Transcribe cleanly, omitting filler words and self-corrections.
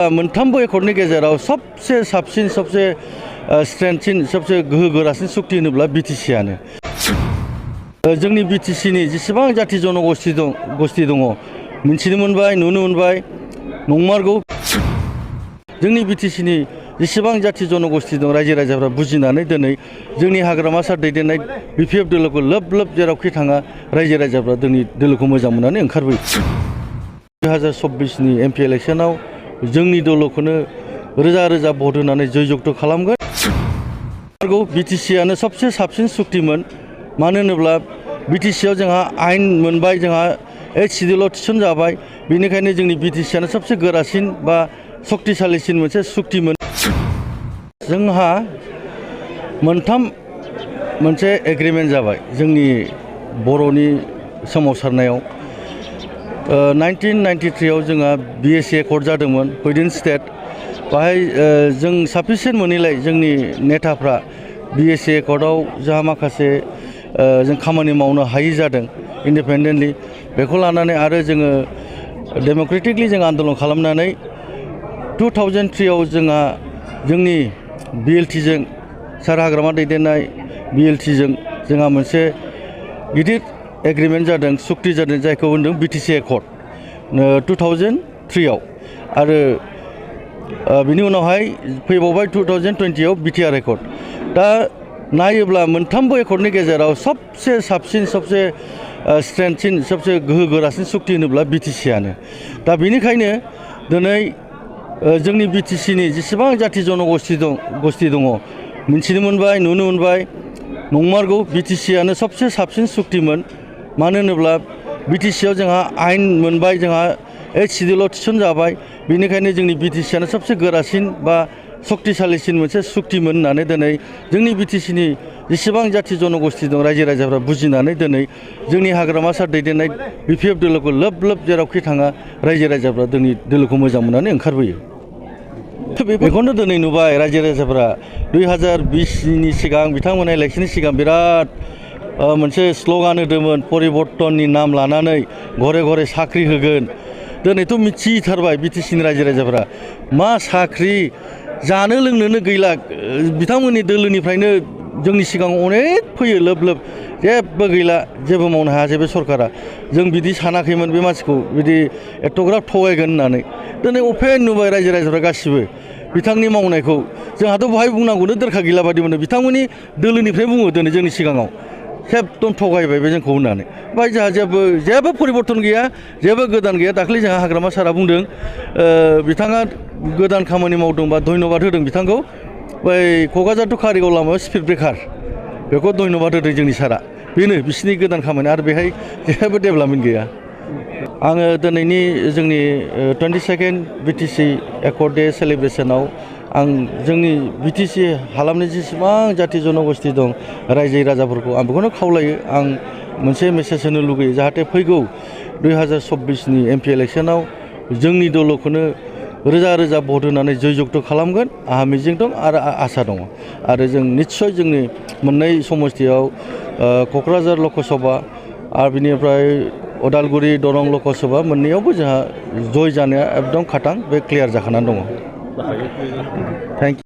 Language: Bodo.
मोनथामबो एकर्डनि गेजेराव सबसे साबसिन सबसे स्ट्रेंथसिन सबसे गोहोगोरासिन सक्ति होनोब्ला बिटिसिआनो जोंनि बिटिसिनि जेसेबां जाति जनगोष्ठी दङ मिथिनो मोनबाय नुनो मोनबाय नंमारगौ जोंनि बिटिसिनि जेसेबां जाति जनगोष्ठी दं रायजो राजाफ्रा बुजिनानै दिनै जोंनि हाग्रामा सार दैदेननाय बिपिएफ दोलोखौ लोब लोब जेरावखि थाङा रायजो राजाफ्रा जोंनि दोलोखौ मोजां मोननानै ओंखारबोयो 2024 नि एमपि इलेक्शनाव जोंनि दलखौनो रोजा रोजा भट होनानै जयजुक्त खालामगोन बिटिसिआनो सबसे साबसिन सक्तिमोन मानो होनोब्ला बिटिसिआव जोंहा आइन मोनबाय जोंहा 8 सिडिउलाव थिसनजाबाय बेनिखायनो जोंनि बिटिसिआनो सबसे गोरासिन बा सक्तिशालिसिन मोनसे सक्तिमोन जोंहा मोनथाम मोनसे एग्रिमेन्ट जाबाय जोंनि बर'नि सोमावसारनायाव 1993 आव जोंहा बिएसि एकर्ड जादोंमोन विदिन स्टेट बाहाय जों साफिसियेन्ट मोनैलाय जोंनि नेताफ्रा बिएसि एकर्डआव जोंहा माखासे जों खामानि मावनो हायि जादों इन्डिपेन्डेन्टलि बेखौ लानानै आरो जोङो डेम'क्रेटिकलि जों आन्दलन खालामनानै 2003 आव जोंहा जोंनि बिएलटिजों सार हाग्रामा दैदेननाय बिएलटिजों जोंहा मोनसे गिदिर एग्रिमेन्ट जादों सुक्ति जादों जायखौ होनदों बिटिसि एकर्ड 2003 आव आरो बिनि उनावहाय फैबावबाय 2020 आव बिटिआर एकर्ड दा नायोब्ला मोनथामबो एकर्डनि गेजेराव सबसे साबसिन सबसे स्ट्रेंथसिन सबसे गोहोगोरासिन सक्ति होनोब्ला बिटिसिआनो दा बेनिखायनो दिनै जोंनि बिटिसिनि जेसेबां जाति जनगोष्ठी दङ मिथिनो मोनबाय नुनो मोनबाय नंमारगौ बिटिसिआनो सबसे साबसिन सक्तिमोन मानो होनोब्ला बिटिसिआव जोंहा आइन मोनबाय जोंहा 8 सिडिउलाव थिसनजाबाय बेनिखायनो जोंनि बिटिसिआनो सबसे गोरासिन बा सक्तिशालिसिन मोनसे सक्तिमोन होननानै दिनै जोंनि बिटिसिनि जेसेबां जाति जनगोष्ठी दं रायजो राजाफ्रा बुजिनानै दिनै जोंनि हाग्रामा सार दैदेननाय बिपिएफ दोलोखौ लोब लोब जेरावखि थाङा रायजो राजाफ्रा जोंनि दोलोखौ मोजां मोननानै ओंखारबोयो बेखौनो दिनै नुबाय रायजो राजाफ्रा 2020 सिगां बिथांमोना इलेक्शननि सिगां बिराद मोनसे स्ल'गान होदोंमोन परिबर्तननि नाम लानानै घरे घरे साख्रि होगोन दिनैथ' मिथिथारबाय बिटिसिनि रायजो राजाफ्रा मा साख्रि जानो लोंनोनो गैला बिथांमोननि दोलोनिफ्रायनो जोंनि सिगां अनेक फैयो लोब लोब जेबो गैला जेबो मावनो हायासै बे सरकारा जों बिदि सानाखैमोन बे मानसिखौ बिदि एथ'ग्राब थगायगोन होननानै दिनै अपेन नुबाय रायजो राजाफ्रा गासिबो बिथांनि मावनायखौ जोंहाथ' बहाय बुंनांगौनो दरखार गैला बादि मोनो बिथांमोननि दोलोनिफ्राय बुङो दिनै जोंनि सिगाङाव एकदम थगायबाय बे जोंखौ होननानै ओमफ्राय जोंहा जेबो परिबर्तन गैया जेबो गोदान गैया दाख्लै जोंहा हाग्रामा सारा बुंदों बिथाङा गोदान खामानि मावदोंबा धन्यबाद होदों बिथांखौ बै क'क्राझार टु कारिगाव लामायाव स्पिड ब्रेकार बेखौ धन्यबाद होदों जोंनि सारा बेनो बिसिनि गोदान खामानि आरो बेहाय जेबो डेभेलपमेन्ट गैया आङो दिनैनि जोंनि 22nd बिटिसि एकर्ड डे सेलिब्रेसनाव आं जोंनि बिटिसि हालामनि जेसेबां जाति जनगोष्ठी दं रायजो राजाफोरखौ आं बेखौनो खावलायो आं मोनसे मेसेज होनो लुगैयो जाहाथे फैगौ 2024 नि एमपि इलेक्शनाव जोंनि दलखौनो रोजा रोजा भट होनानै जयजुक्त खालामगोन आंहा मिजिं दं आरो आसा दङ आरो जों निस्सय जोंनि मोननै समस्तियाव क'क्राझार लकसभा आरो बिनिफ्राय उदालगुरि दरं लकसभा मोननैयावबो जोंहा जय जानाया एकदम खाथां बे क्लियार जाखानानै दङ थेंक इउ